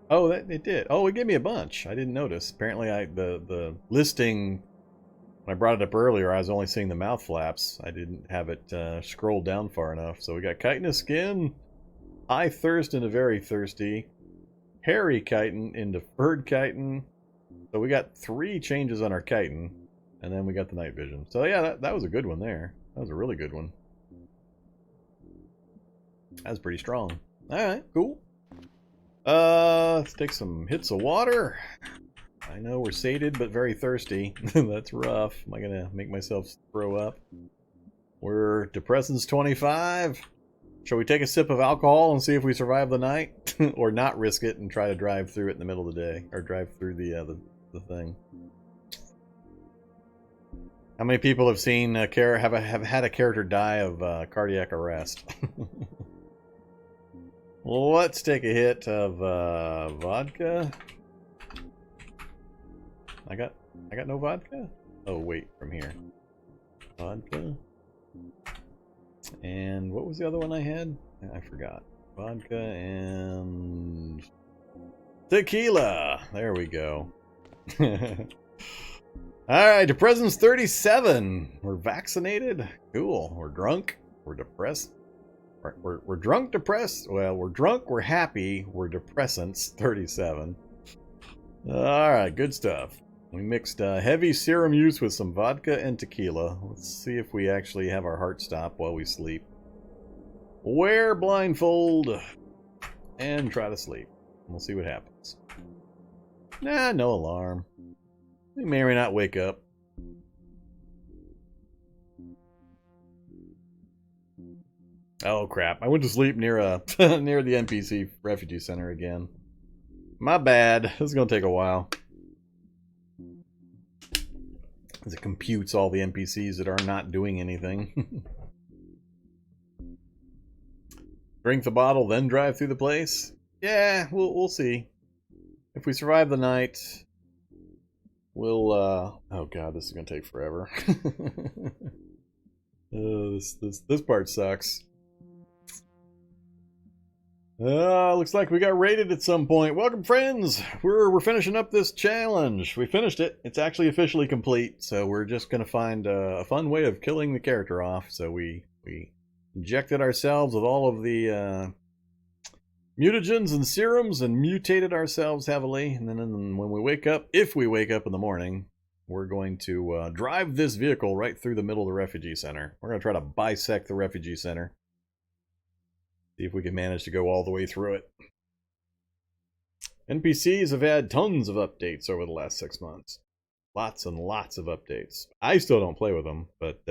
Oh, it did. Oh, it gave me a bunch. I didn't notice. Apparently, the listing when I brought it up earlier, I was only seeing the mouth flaps. I didn't have it scrolled down far enough. So we got chitinous skin, high thirst into very thirsty, hairy chitin into furred chitin. So we got 3 changes on our chitin, and then we got the night vision. So yeah, that was a good one there. That was a really good one. That was pretty strong. All right, cool. Let's take some hits of water. I know we're sated, but very thirsty. That's rough. Am I gonna make myself throw up? We're depressants 25. Shall we take a sip of alcohol and see if we survive the night? Or not risk it and try to drive through it in the middle of the day? Or drive through the thing? How many people have seen have had a character die of cardiac arrest? Let's take a hit of vodka. I got no vodka? Oh wait, from here. Vodka. And what was the other one I had? I forgot. Vodka and tequila. There we go. Alright, depressants 37. We're vaccinated. Cool. We're drunk. We're depressed. We're drunk, depressed. Well, we're drunk, we're happy. We're depressants 37. Alright, good stuff. We mixed heavy serum use with some vodka and tequila. Let's see if we actually have our heart stop while we sleep. Wear blindfold and try to sleep. We'll see what happens. Nah, no alarm. We may or may not wake up. Oh crap, I went to sleep near near the NPC Refugee Center again. My bad. This is gonna take a while. As it computes all the NPCs that are not doing anything. Drink the bottle, then drive through the place? Yeah, we'll see. If we survive the night, we'll oh god, this is gonna take forever. This part sucks. Looks like we got raided at some point. Welcome, friends! We're finishing up this challenge. We finished it. It's actually officially complete, so we're just going to find a fun way of killing the character off. So we injected ourselves with all of the mutagens and serums and mutated ourselves heavily. And then when we wake up, if we wake up in the morning, we're going to drive this vehicle right through the middle of the Refugee Center. We're going to try to bisect the Refugee Center. See if we can manage to go all the way through it. NPCs have had tons of updates over the last 6 months. Lots and lots of updates. I still don't play with them, but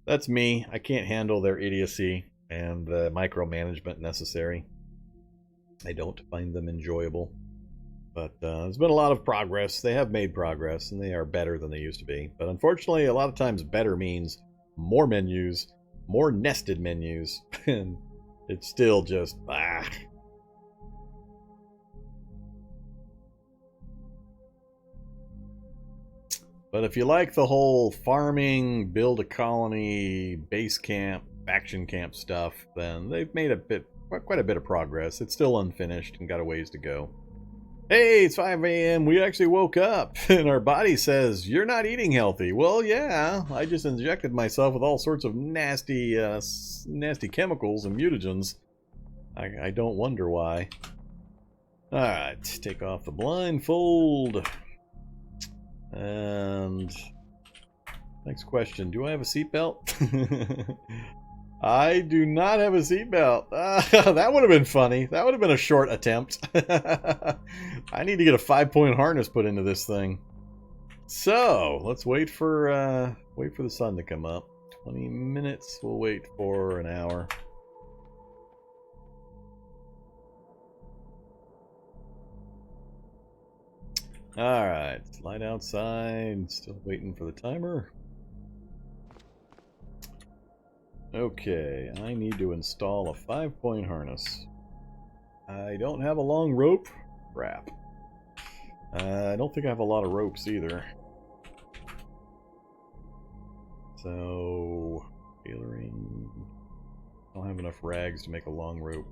that's me. I can't handle their idiocy and the micromanagement necessary. I don't find them enjoyable. But there's been a lot of progress. They have made progress, and they are better than they used to be. But unfortunately, a lot of times better means more menus, more nested menus, and it's still just, But if you like the whole farming, build a colony, base camp, faction camp stuff, then they've made quite a bit of progress. It's still unfinished and got a ways to go. Hey, it's 5 a.m. We actually woke up, and our body says, you're not eating healthy. Well, yeah, I just injected myself with all sorts of nasty chemicals and mutagens. I don't wonder why. Alright, take off the blindfold. And next question, do I have a seatbelt? I do not have a seatbelt. That would have been funny. That would have been a short attempt. I need to get a 5-point harness put into this thing. So let's wait for the sun to come up. 20 minutes. We'll wait for an hour. All right, light outside. Still waiting for the timer. Okay, I need to install a 5-point harness. I don't have a long rope. Crap. I don't think I have a lot of ropes either. So, tailoring. I don't have enough rags to make a long rope.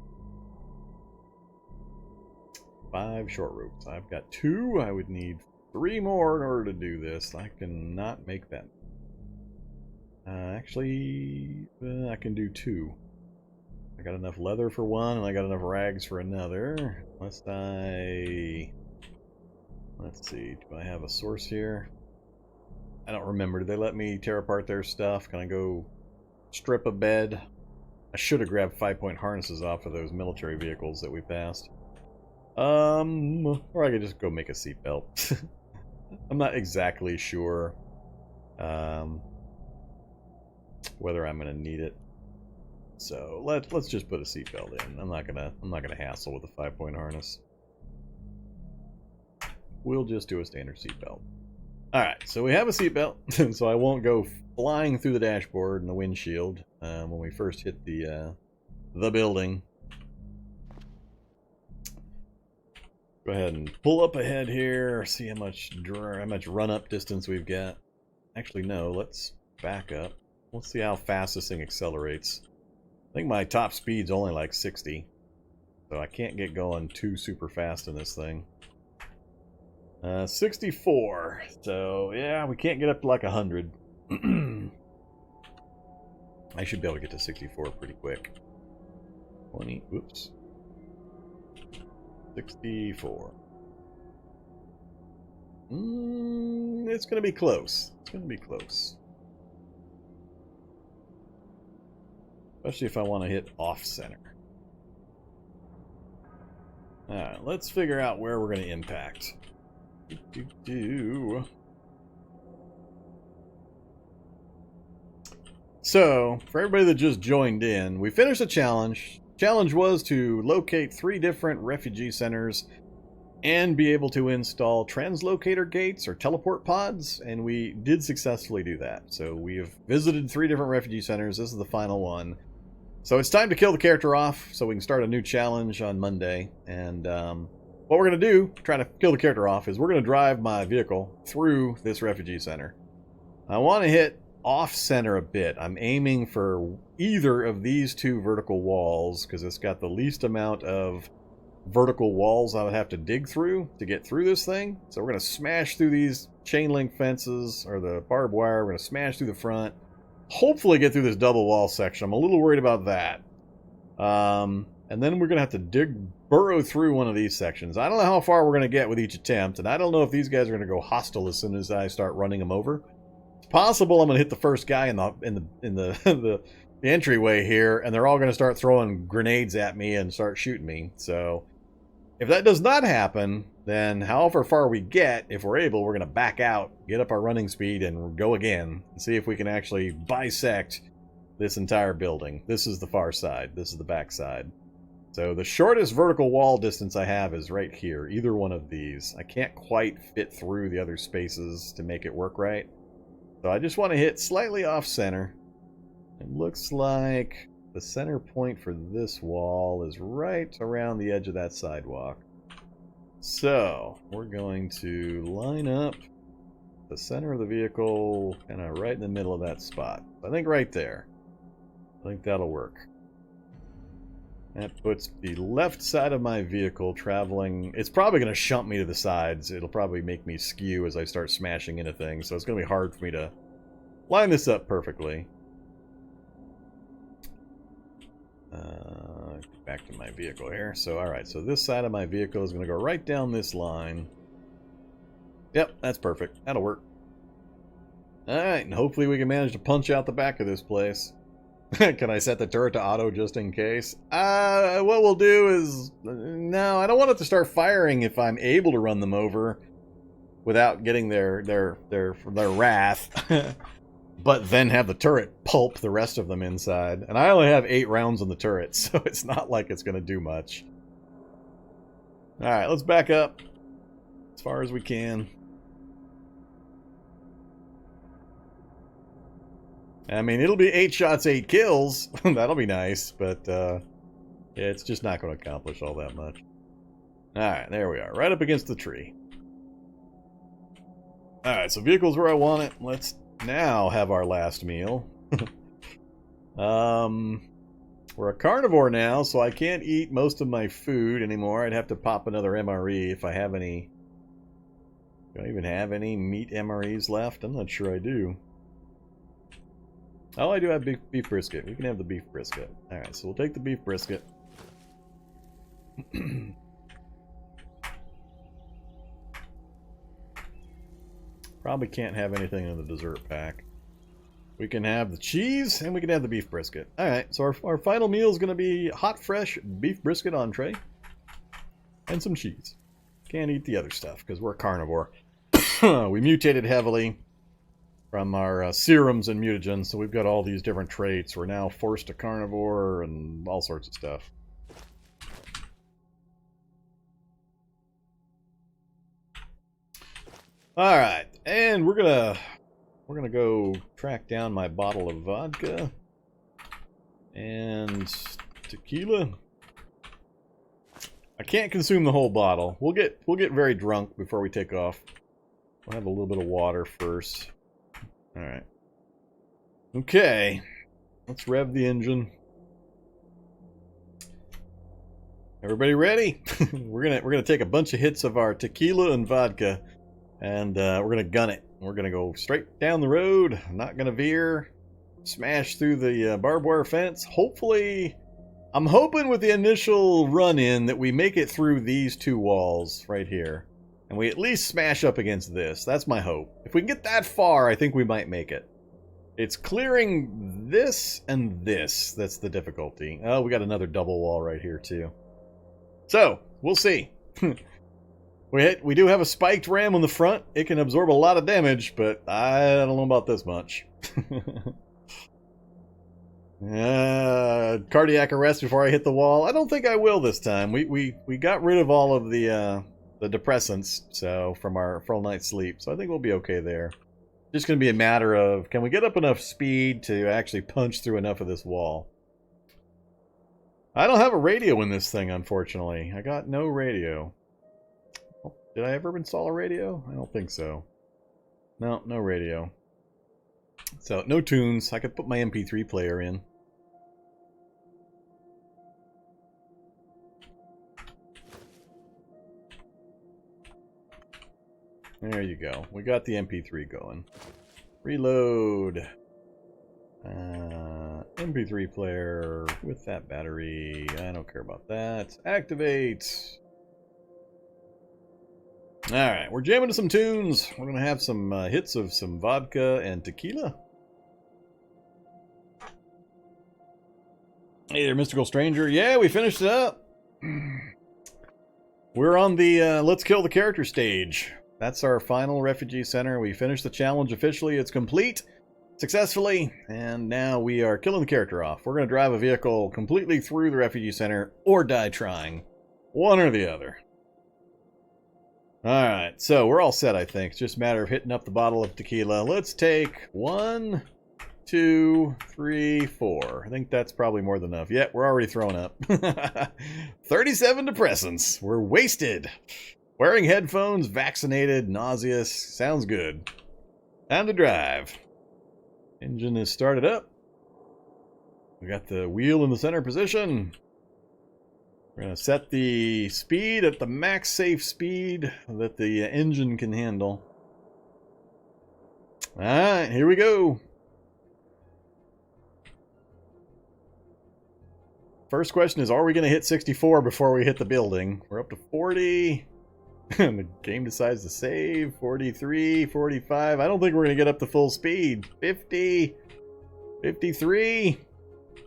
5 short ropes. I've got 2. I would need 3 more in order to do this. I cannot make that. Actually, I can do 2. I got enough leather for one, and I got enough rags for another. Let's see. Do I have a source here? I don't remember. Did they let me tear apart their stuff? Can I go strip a bed? I should have grabbed 5-point harnesses off of those military vehicles that we passed. Or I could just go make a seatbelt. I'm not exactly sure whether I'm gonna need it. So let's just put a seatbelt in. I'm not gonna hassle with a 5-point harness. We'll just do a standard seatbelt. Alright, so we have a seatbelt, so I won't go flying through the dashboard and the windshield when we first hit the building. Go ahead and pull up ahead here, see how much run-up distance we've got. Actually, no, let's back up. Let's see how fast this thing accelerates. I think my top speed's only like 60, so I can't get going too super fast in this thing. 64, so yeah, we can't get up to like 100. I should be able to get to 64 pretty quick. 20, whoops. 64. It's gonna be close. It's gonna be close. Especially if I want to hit off-center. Alright, let's figure out where we're going to impact. So, for everybody that just joined in, we finished the challenge. Challenge was to locate 3 different refugee centers and be able to install translocator gates or teleport pods, and we did successfully do that. So we have visited 3 different refugee centers. This is the final one. So it's time to kill the character off so we can start a new challenge on Monday. And what we're going to do, trying to kill the character off, is we're going to drive my vehicle through this refugee center. I want to hit off-center a bit. I'm aiming for either of these 2 vertical walls because it's got the least amount of vertical walls I would have to dig through to get through this thing. So we're going to smash through these chain link fences or the barbed wire. We're going to smash through the front. Hopefully get through this double wall section. I'm a little worried about that. And then we're going to have to burrow through one of these sections. I don't know how far we're going to get with each attempt, and I don't know if these guys are going to go hostile as soon as I start running them over. It's possible I'm going to hit the first guy in the entryway here, and they're all going to start throwing grenades at me and start shooting me. So if that does not happen, then however far we get, if we're able, we're going to back out, get up our running speed, and go again, and see if we can actually bisect this entire building. This is the far side. This is the back side. So the shortest vertical wall distance I have is right here, either one of these. I can't quite fit through the other spaces to make it work right. So I just want to hit slightly off center. It looks like the center point for this wall is right around the edge of that sidewalk. So we're going to line up the center of the vehicle kind of right in the middle of that spot. I think right there. I think that'll work. That puts the left side of my vehicle traveling. It's probably going to shunt me to the sides. It'll probably make me skew as I start smashing into things. So it's going to be hard for me to line this up perfectly. Back to my vehicle here. So, alright. So this side of my vehicle is going to go right down this line. Yep, that's perfect. That'll work. Alright, and hopefully we can manage to punch out the back of this place. Can I set the turret to auto just in case? What we'll do is... No, I don't want it to start firing if I'm able to run them over without getting their wrath. But then have the turret pulp the rest of them inside. And I only have 8 rounds on the turret, so it's not like it's going to do much. Alright, let's back up as far as we can. I mean, it'll be 8 shots, 8 kills. That'll be nice, but yeah, it's just not going to accomplish all that much. Alright, there we are. Right up against the tree. Alright, so vehicle's where I want it. Let's now have our last meal. We're a carnivore now, so I can't eat most of my food anymore. I'd have to pop another MRE if I have any. Do I even have any meat MREs left? I'm not sure I do. Oh, I do have beef brisket. We can have the beef brisket. Alright, so we'll take the beef brisket. Probably can't have anything in the dessert pack. We can have the cheese, and we can have the beef brisket. Alright, so our final meal is going to be hot, fresh beef brisket entree. And some cheese. Can't eat the other stuff, because we're a carnivore. We mutated heavily from our serums and mutagens, so we've got all these different traits. We're now forced to carnivore and all sorts of stuff. Alright, and we're gonna go track down my bottle of vodka and tequila. I can't consume the whole bottle. We'll get very drunk before we take off. We'll have a little bit of water first. Alright. Okay. Let's rev the engine. Everybody ready? We're gonna take a bunch of hits of our tequila and vodka, and we're gonna gun it. We're gonna go straight down the road, not gonna veer, smash through the barbed wire fence. Hopefully, I'm hoping with the initial run-in that we make it through these two walls right here. And we at least smash up against this. That's my hope. If we can get that far, I think we might make it. It's clearing this and this that's the difficulty. Oh, we got another double wall right here too. So, we'll see. We do have a spiked ram on the front. It can absorb a lot of damage, but I don't know about this much. Cardiac arrest before I hit the wall. I don't think I will this time. We got rid of all of the depressants, so from our full night's sleep. So I think we'll be okay there. Just going to be a matter of, can we get up enough speed to actually punch through enough of this wall? I don't have a radio in this thing, unfortunately. I got no radio. Did I ever install a radio? I don't think so. No, no radio. So, no tunes. I could put my MP3 player in. There you go. We got the MP3 going. Reload. MP3 player with that battery. I don't care about that. Activate. Alright, we're jamming to some tunes. We're going to have some hits of some vodka and tequila. Hey there, Mystical Stranger. Yeah, we finished it up. We're on the Let's Kill the Character stage. That's our final refugee center. We finished the challenge officially. It's complete successfully, and now we are killing the character off. We're going to drive a vehicle completely through the refugee center or die trying. One or the other. Alright, so we're all set, I think. It's just a matter of hitting up the bottle of tequila. Let's take 1, 2, 3, 4. I think that's probably more than enough. Yeah, we're already throwing up. 37 depressants. We're wasted. Wearing headphones, vaccinated, nauseous. Sounds good. Time to drive. Engine is started up. We got the wheel in the center position. We're going to set the speed at the max safe speed that the engine can handle. Alright, here we go. First question is, are we going to hit 64 before we hit the building? We're up to 40. And the game decides to save. 43, 45. I don't think we're going to get up to full speed. 50, 53,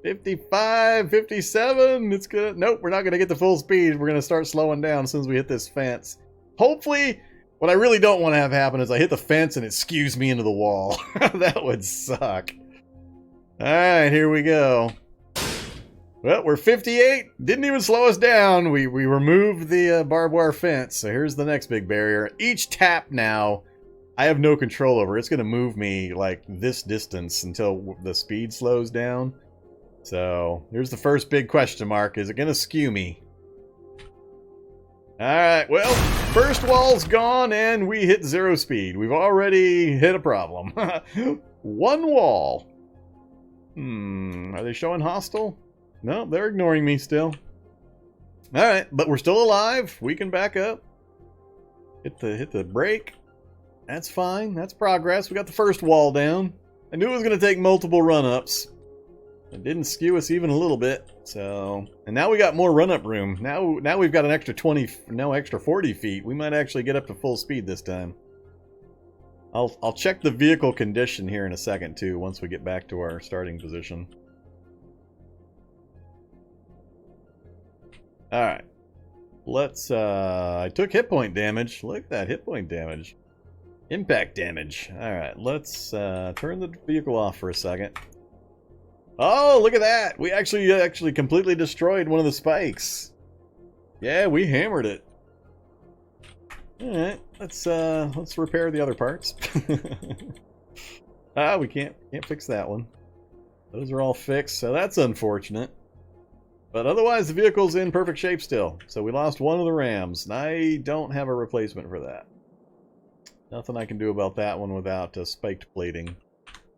55, 57. It's good. Nope, we're not going to get to full speed. We're going to start slowing down as soon as we hit this fence. Hopefully, what I really don't want to have happen is I hit the fence and it skews me into the wall. That would suck. Alright, here we go. Well, we're 58. Didn't even slow us down. We removed the barbed wire fence. So here's the next big barrier. Each tap now, I have no control over. It's going to move me like this distance until the speed slows down. So here's the first big question mark. Is it going to skew me? Alright, well, first wall's gone and we hit 0 speed. We've already hit a problem. One wall. Are they showing hostile? No, they're ignoring me still. Alright, but we're still alive. We can back up. Hit the brake. That's fine. That's progress. We got the first wall down. I knew it was going to take multiple run-ups. It didn't skew us even a little bit. So, and now we got more run-up room. Now we've got an extra 20, now extra 40 feet. We might actually get up to full speed this time. I'll check the vehicle condition here in a second too, once we get back to our starting position. Alright. Let's, I took hit point damage. Look at that hit point damage. Impact damage. Alright, let's turn the vehicle off for a second. Oh, look at that! We actually completely destroyed one of the spikes. Yeah, we hammered it. Alright, let's repair the other parts. We can't fix that one. Those are all fixed, so that's unfortunate. But otherwise, the vehicle's in perfect shape still. So we lost one of the rams, and I don't have a replacement for that. Nothing I can do about that one without spiked plating.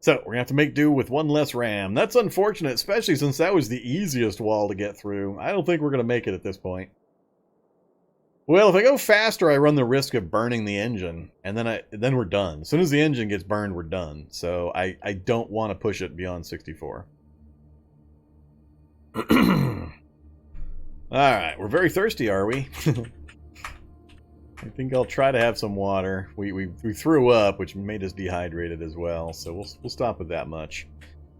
So we're going to have to make do with one less ram. That's unfortunate, especially since that was the easiest wall to get through. I don't think we're going to make it at this point. Well, if I go faster, I run the risk of burning the engine, and then we're done. As soon as the engine gets burned, we're done. So I don't want to push it beyond 64. Alright, we're very thirsty, are we? I think I'll try to have some water. We threw up, which made us dehydrated as well, so we'll stop with that much.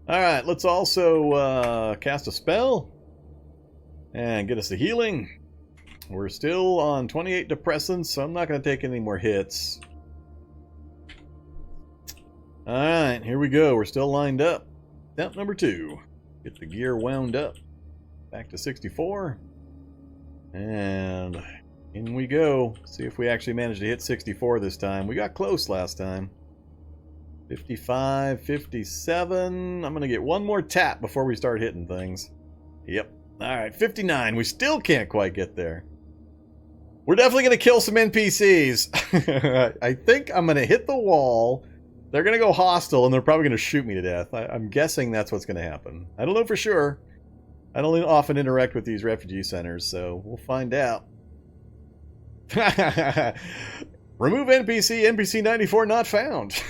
Alright, let's also cast a spell and get us the healing. We're still on 28 depressants, so I'm not going to take any more hits. Alright, here we go. We're still lined up. Step number 2. Get the gear wound up. Back to 64. And in we go. See if we actually manage to hit 64 this time. We got close last time. 55, 57. I'm going to get one more tap before we start hitting things. Yep. Alright, 59. We still can't quite get there. We're definitely going to kill some NPCs. I think I'm going to hit the wall. They're going to go hostile, and they're probably going to shoot me to death. I'm guessing that's what's going to happen. I don't know for sure. I don't often interact with these refugee centers, so we'll find out. Remove NPC, NPC 94 not found.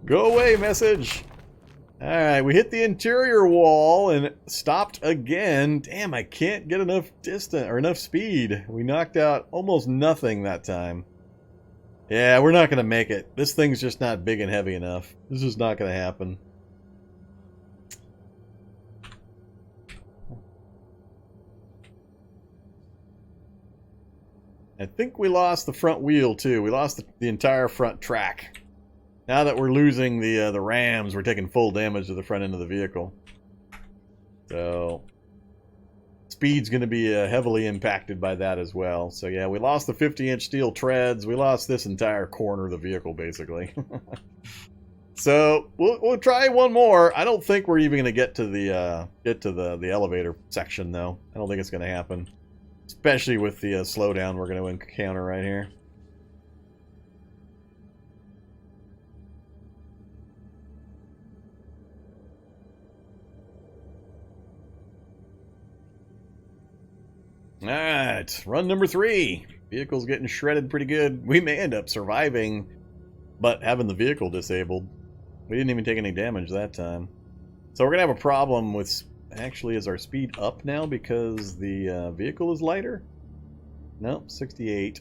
Go away, message. Alright, we hit the interior wall and stopped again. Damn, I can't get enough distance or enough speed. We knocked out almost nothing that time. Yeah, we're not going to make it. This thing's just not big and heavy enough. This is not going to happen. I think we lost the front wheel too. We lost the entire front track. Now that we're losing the rams, we're taking full damage to the front end of the vehicle. So speed's going to be heavily impacted by that as well. So yeah, we lost the 50-inch steel treads. We lost this entire corner of the vehicle, basically. So we'll try one more. I don't think we're even going to get to the elevator section, though. I don't think it's going to happen, especially with the slowdown we're going to encounter right here. Alright, run number 3. Vehicle's getting shredded pretty good. We may end up surviving, but having the vehicle disabled. We didn't even take any damage that time. So we're going to have a problem with... Actually, is our speed up now because the vehicle is lighter? Nope, 68.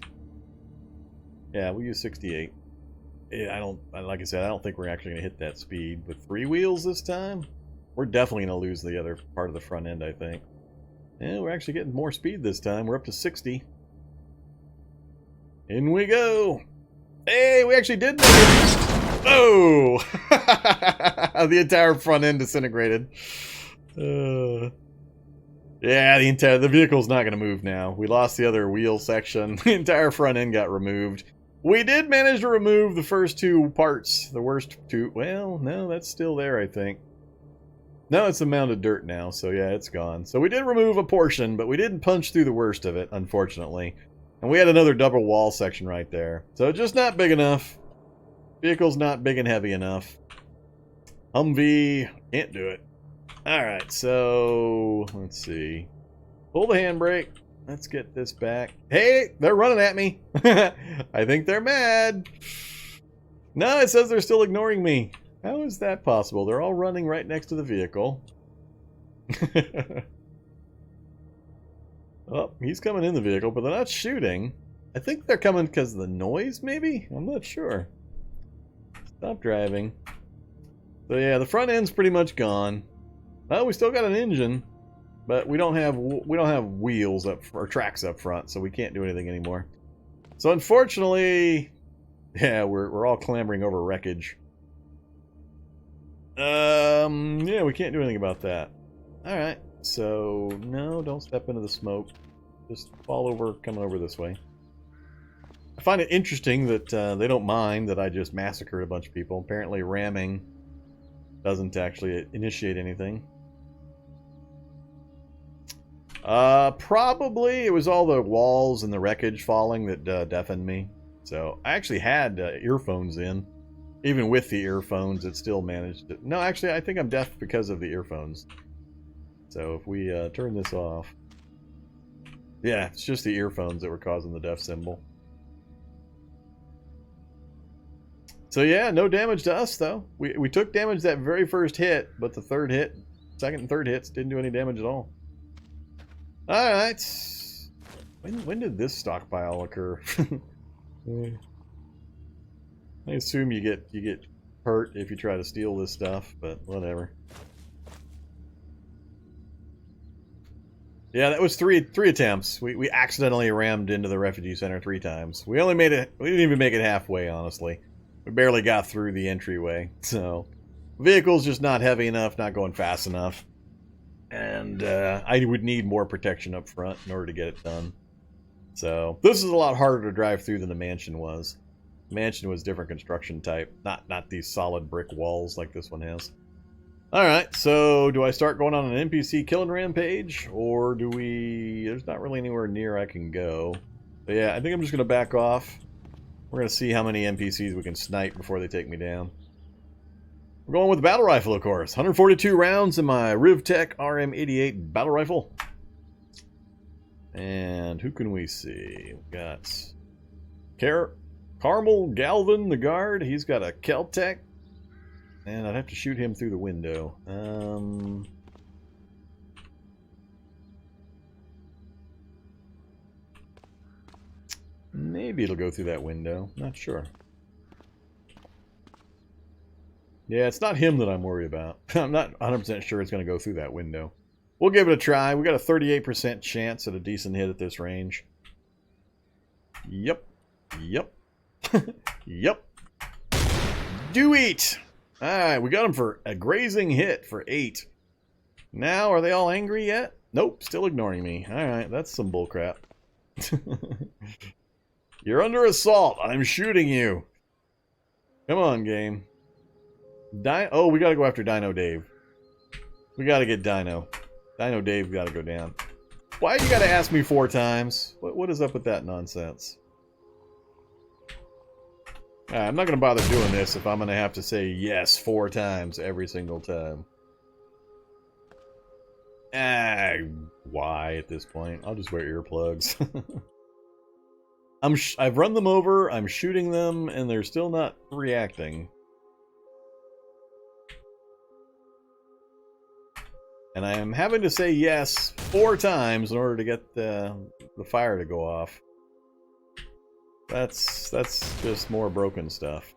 Yeah, we use 68. Yeah, like I said, I don't think we're actually going to hit that speed. With 3 wheels this time, we're definitely going to lose the other part of the front end, I think. Yeah, we're actually getting more speed this time. We're up to 60. In we go. Hey, we actually did make it. Oh! The entire front end disintegrated. Yeah, the vehicle's not going to move now. We lost the other wheel section. The entire front end got removed. We did manage to remove the first 2 parts. The worst 2. Well, no, that's still there, I think. No, it's a mound of dirt now, so yeah, it's gone. So we did remove a portion, but we didn't punch through the worst of it, unfortunately. And we had another double wall section right there. So just not big enough. Vehicle's not big and heavy enough. Humvee, can't do it. Alright, so let's see. Pull the handbrake. Let's get this back. Hey, they're running at me. I think they're mad. No, it says they're still ignoring me. How is that possible? They're all running right next to the vehicle. Oh, he's coming in the vehicle, but they're not shooting. I think they're coming because of the noise, maybe? I'm not sure. Stop driving. So yeah, the front end's pretty much gone. Oh, we still got an engine, but we don't have wheels up or tracks up front, so we can't do anything anymore. So unfortunately, yeah, we're all clambering over wreckage. Yeah, we can't do anything about that. All right, so no, don't step into the smoke. Just fall over, coming over this way. I find it interesting that they don't mind that I just massacred a bunch of people. Apparently, ramming doesn't actually initiate anything. Probably it was all the walls and the wreckage falling that deafened me. So I actually had earphones in. Even with the earphones, it still managed to... No, actually, I think I'm deaf because of the earphones. So if we turn this off... Yeah, it's just the earphones that were causing the deaf symbol. So yeah, no damage to us, though. We took damage that very first hit, but the third hit, second and third hits, didn't do any damage at all. Alright. When did this stockpile occur? I assume you get hurt if you try to steal this stuff, but whatever. Yeah, that was three attempts. We accidentally rammed into the refugee center 3 times. We only made it. We didn't even make it halfway, honestly. We barely got through the entryway. So, vehicle's just not heavy enough, not going fast enough. And I would need more protection up front in order to get it done. So this is a lot harder to drive through than the mansion was. The mansion was different construction type, not these solid brick walls like this one has. Alright, so do I start going on an NPC killing rampage? Or do we... There's not really anywhere near I can go. But yeah, I think I'm just going to back off. We're going to see how many NPCs we can snipe before they take me down. We're going with the battle rifle, of course. 142 rounds in my Rivtech RM88 battle rifle. And who can we see? We've got Carmel Galvin, the guard. He's got a Keltec. And I'd have to shoot him through the window. Maybe it'll go through that window. Not sure. Yeah, it's not him that I'm worried about. I'm not 100% sure it's going to go through that window. We'll give it a try. We got a 38% chance at a decent hit at this range. Yep. Yep. Yep. Do it! Alright, we got him for a grazing hit for 8. Now, are they all angry yet? Nope, still ignoring me. Alright, that's some bullcrap. You're under assault. I'm shooting you. Come on, game. Oh, we gotta go after Dino Dave. We gotta get Dino. Dino Dave gotta go down. Why you gotta ask me 4 times? What is up with that nonsense? I'm not gonna bother doing this if I'm gonna have to say yes 4 times every single time. Why at this point? I'll just wear earplugs. I've run them over, I'm shooting them, and they're still not reacting. And I am having to say yes 4 times in order to get the fire to go off. That's just more broken stuff.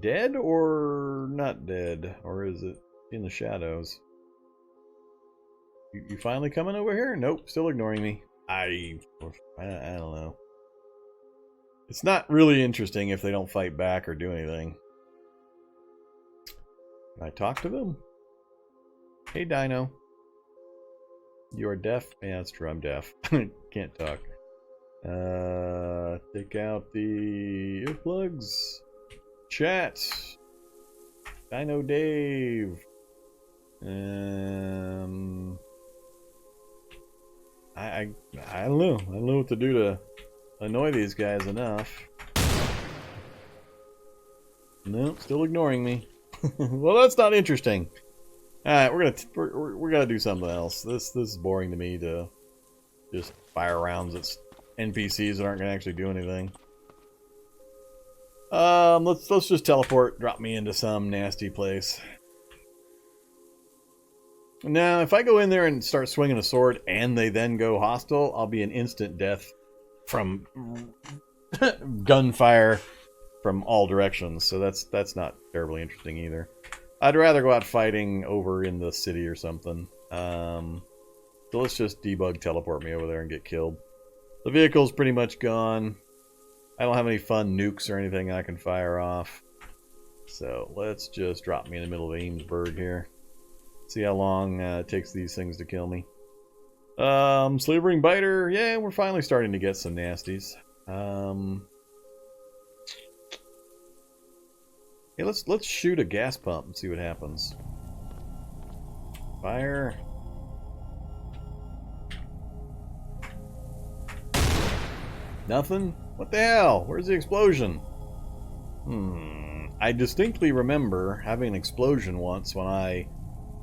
Dead or not dead? Or is it in the shadows? You finally coming over here? Nope, still ignoring me. I don't know. It's not really interesting if they don't fight back or do anything. Can I talk to them? Hey, Dino. You're deaf? Yeah, that's true. I'm deaf. Can't talk. Take out the earplugs. Chat. Dino Dave. I don't know. I don't know what to do to annoy these guys enough. Nope, still ignoring me. Well, that's not interesting. Alright, we're gonna do something else. This is boring to me to just fire rounds at NPCs that aren't gonna actually do anything. Let's just teleport, drop me into some nasty place. Now, if I go in there and start swinging a sword and they then go hostile, I'll be an instant death from gunfire from all directions. So that's not terribly interesting either. I'd rather go out fighting over in the city or something. So let's just debug teleport me over there and get killed. The vehicle's pretty much gone. I don't have any fun nukes or anything I can fire off. So let's just drop me in the middle of Amesburg here. See how long it takes these things to kill me. Slavering Biter. Yeah, we're finally starting to get some nasties. Yeah, let's shoot a gas pump and see what happens. Fire. Nothing? What the hell? Where's the explosion? I distinctly remember having an explosion once when I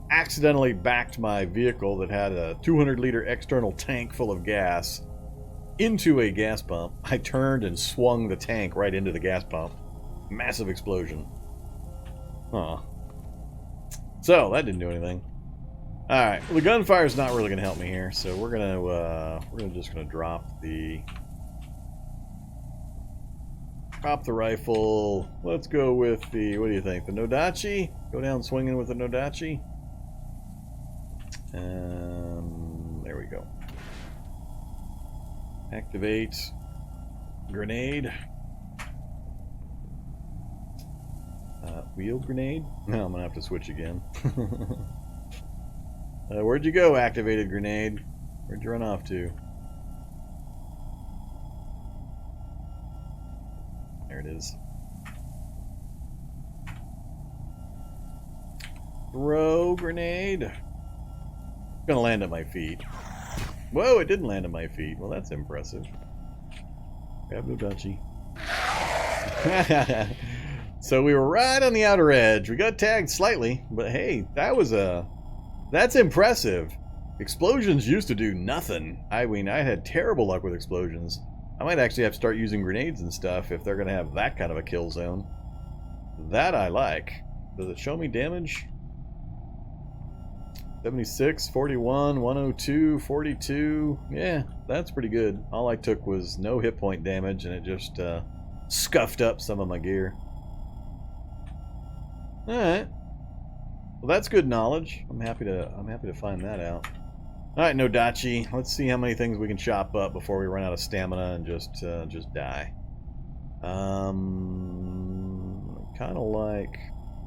accidentally backed my vehicle that had a 200-liter external tank full of gas into a gas pump. I turned and swung the tank right into the gas pump. Massive explosion. Huh. So, that didn't do anything. Alright, well, the gunfire's not really going to help me here, so we're just gonna drop the rifle. Let's go with the, what do you think, the Nodachi? Go down swinging with the Nodachi. There we go. Activate grenade. Wheel grenade? No, I'm gonna have to switch again. Where'd you go, activated grenade? Where'd you run off to? There it is. Throw grenade. It's gonna land at my feet. Whoa, it didn't land at my feet. Well, that's impressive. Grab Nodachi. So we were right on the outer edge. We got tagged slightly, but hey, that's impressive. Explosions used to do nothing. I mean, I had terrible luck with explosions. I might actually have to start using grenades and stuff if they're going to have that kind of a kill zone. That I like. Does it show me damage? 76, 41, 102, 42. Yeah, that's pretty good. All I took was no hit point damage, and it just scuffed up some of my gear. Alright. Well, that's good knowledge. I'm happy to find that out. Alright, Nodachi. Let's see how many things we can chop up before we run out of stamina and just die. Kind of like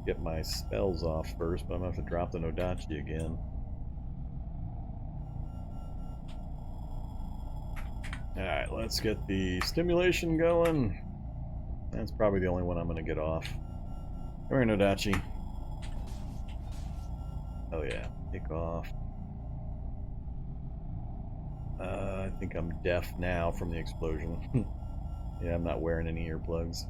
get my spells off first, but I'm going to have to drop the Nodachi again. Alright, let's get the stimulation going. That's probably the only one I'm going to get off. Come here, Nodachi. Oh yeah, kick off. I think I'm deaf now from the explosion. Yeah, I'm not wearing any earplugs.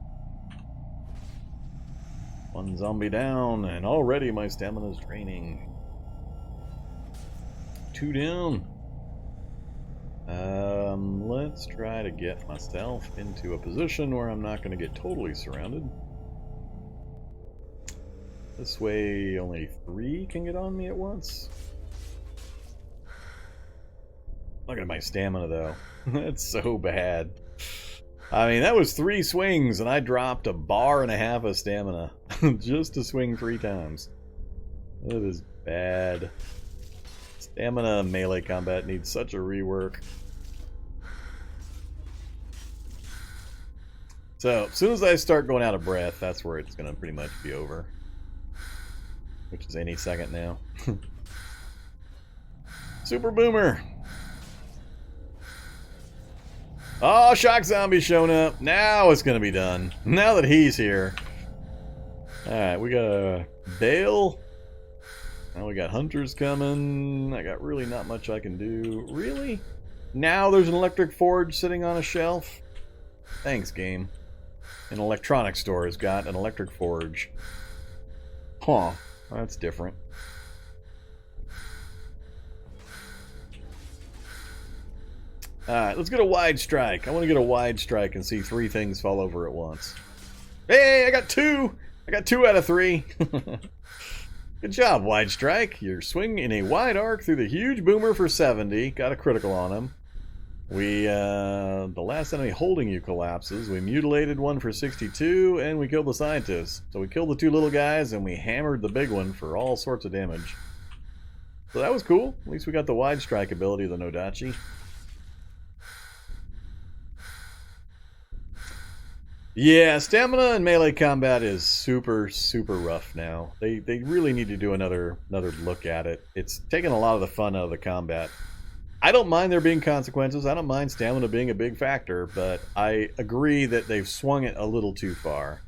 One zombie down, and already my stamina's draining. 2 down. Let's try to get myself into a position where I'm not going to get totally surrounded. This way only 3 can get on me at once. Look at my stamina though. That's so bad. I mean, that was 3 swings and I dropped 1.5 bars of stamina just to swing 3 times. That is bad. Stamina melee combat needs such a rework. So, as soon as I start going out of breath, that's where it's going to pretty much be over. Which is any second now. Super Boomer! Oh, Shock Zombie's shown up. Now it's going to be done. Now that he's here. Alright, we got a Bale. Now we got Hunters coming. I got really not much I can do. Really? Now there's an electric forge sitting on a shelf? Thanks, game. an electronics store has got an electric forge. Huh, that's different. Alright, let's get a wide strike. I want to get a wide strike and see 3 things fall over at once. Hey, I got 2! I got 2 out of 3. Good job, wide strike. You're swinging in a wide arc through the huge boomer for 70. Got a critical on him. The last enemy holding you collapses. We mutilated one for 62, and we killed the scientist. So we killed the 2 little guys, and we hammered the big one for all sorts of damage. So that was cool. At least we got the wide strike ability of the Nodachi. Yeah, stamina and melee combat is super, super rough now. They really need to do another look at it. It's taken a lot of the fun out of the combat. I don't mind there being consequences. I don't mind stamina being a big factor, but I agree that they've swung it a little too far.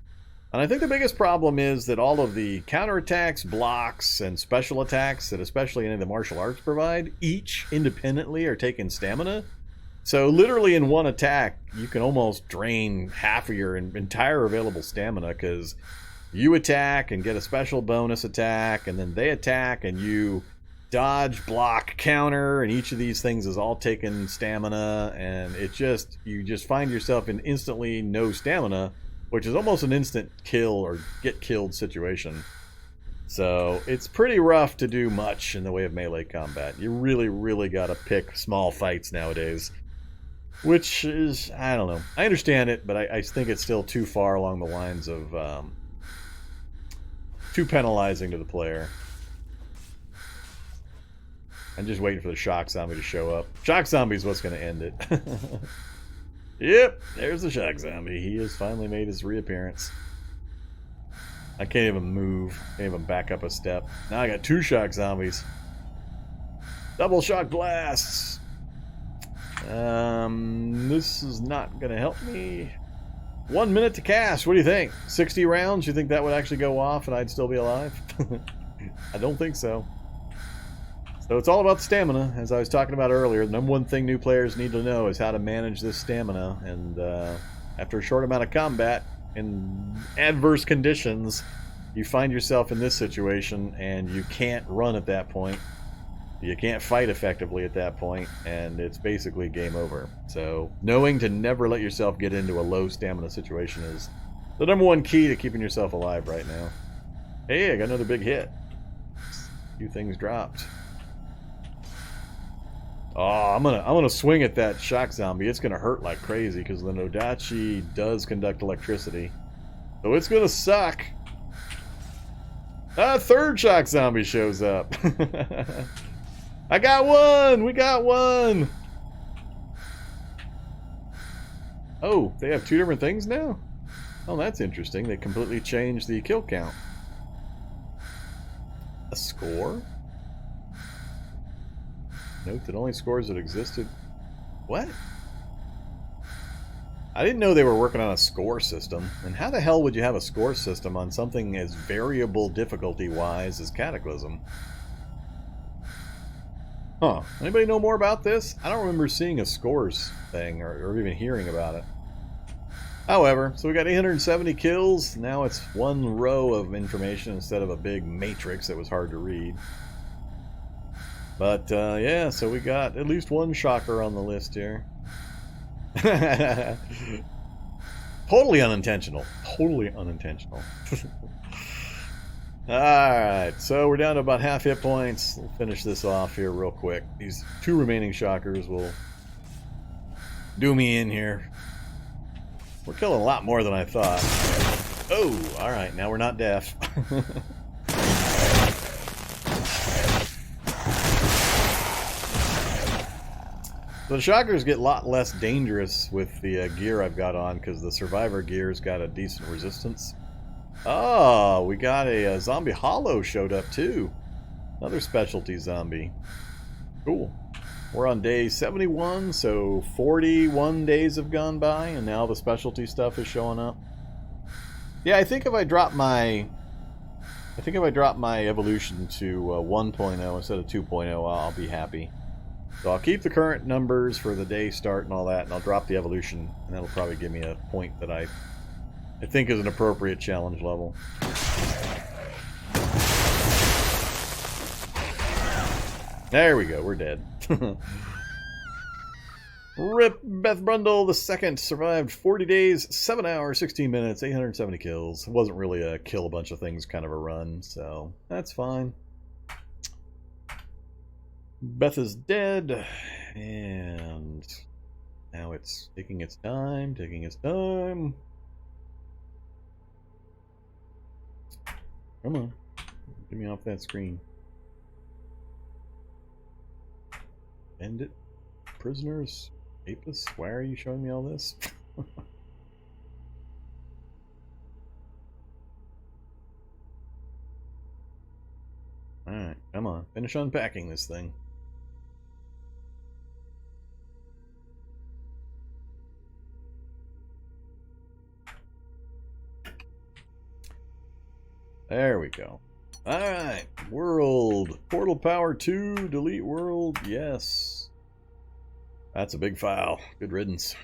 And I think the biggest problem is that all of the counterattacks, blocks, and special attacks that especially any of the martial arts provide, each independently are taking stamina. So literally in one attack, you can almost drain half of your entire available stamina because you attack and get a special bonus attack, and then they attack and you dodge, block, counter, and each of these things is all taking stamina, and you just find yourself in instantly no stamina, which is almost an instant kill or get killed situation. So it's pretty rough to do much in the way of melee combat. You really, really gotta pick small fights nowadays. Which is, I don't know. I understand it, but I think it's still too far along the lines of too penalizing to the player. I'm just waiting for the shock zombie to show up. Shock zombie is what's going to end it. Yep, there's the shock zombie. He has finally made his reappearance. I can't even move. Can't even back up a step. Now I got 2 shock zombies. Double shock blasts. This is not going to help me. 1 minute to cast. What do you think? 60 rounds? You think that would actually go off and I'd still be alive? I don't think so. So it's all about stamina, as I was talking about earlier. The number one thing new players need to know is how to manage this stamina. And after a short amount of combat, in adverse conditions, you find yourself in this situation and you can't run at that point. You can't fight effectively at that point, and it's basically game over. So knowing to never let yourself get into a low stamina situation is the number one key to keeping yourself alive right now. Hey, I got another big hit. A few things dropped. Oh, I'm gonna swing at that shock zombie. It's gonna hurt like crazy because the Nodachi does conduct electricity. So it's gonna suck. A 3rd shock zombie shows up. I got one! We got one! Oh, they have 2 different things now? Oh, that's interesting. They completely changed the kill count. A score? Note that only scores that existed. What? I didn't know they were working on a score system. And how the hell would you have a score system on something as variable difficulty-wise as Cataclysm? Huh. Anybody know more about this? I don't remember seeing a scores thing or even hearing about it. However, so we got 870 kills. Now it's one row of information instead of a big matrix that was hard to read. But, yeah, so we got at least one shocker on the list here. Totally unintentional. Totally unintentional. Alright, so we're down to about half hit points. We'll finish this off here real quick. These 2 remaining shockers will do me in here. We're killing a lot more than I thought. Oh, alright, now we're not deaf. The shockers get a lot less dangerous with the gear I've got on because the survivor gear's got a decent resistance. Oh, we got a zombie hollow showed up too. Another specialty zombie. Cool. We're on day 71, so 41 days have gone by, and now the specialty stuff is showing up. Yeah, I think if I drop my evolution to 1.0 instead of 2.0, I'll be happy. So I'll keep the current numbers for the day start and all that, and I'll drop the evolution, and that'll probably give me a point that I I think is an appropriate challenge level. There we go, we're dead. Rip Beth Brundle the second survived 40 days, 7 hours, 16 minutes, 870 kills. It wasn't really a kill a bunch of things kind of a run, so that's fine. Beth is dead, and now it's taking its time, taking its time. Come on, get me off that screen. End it. Prisoners. Apis, why are you showing me all this? Alright, come on. Finish unpacking this thing. There we go. Alright, world. Portal power 2, delete world, yes. That's a big file. Good riddance.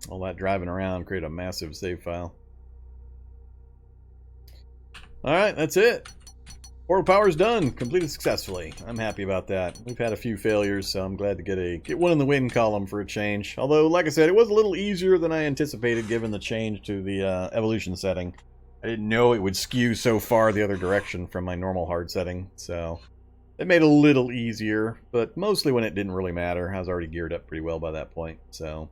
All that driving around create a massive save file. Alright, that's it. Portal power's done. Completed successfully. I'm happy about that. We've had a few failures, so I'm glad to get one in the win column for a change. Although, like I said, it was a little easier than I anticipated given the change to the evolution setting. I didn't know it would skew so far the other direction from my normal hard setting, so it made it a little easier, but mostly when it didn't really matter. I was already geared up pretty well by that point, so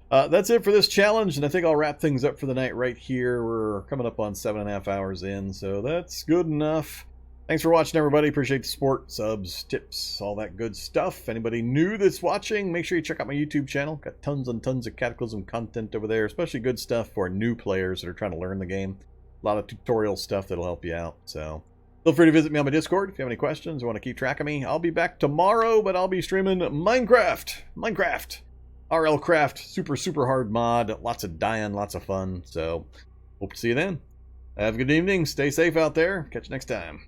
that's it for this challenge, and I think I'll wrap things up for the night right here. We're coming up on 7.5 hours in, so that's good enough. Thanks for watching, everybody. Appreciate the support, subs, tips, all that good stuff. Anybody new that's watching, make sure you check out my YouTube channel. Got tons and tons of Cataclysm content over there, especially good stuff for new players that are trying to learn the game. A lot of tutorial stuff that'll help you out, so feel free to visit me on my Discord if you have any questions or want to keep track of me. I'll be back tomorrow, but I'll be streaming Minecraft, RL Craft, super hard mod, lots of dying, lots of fun, so hope to see you then. Have a good evening, stay safe out there, catch you next time.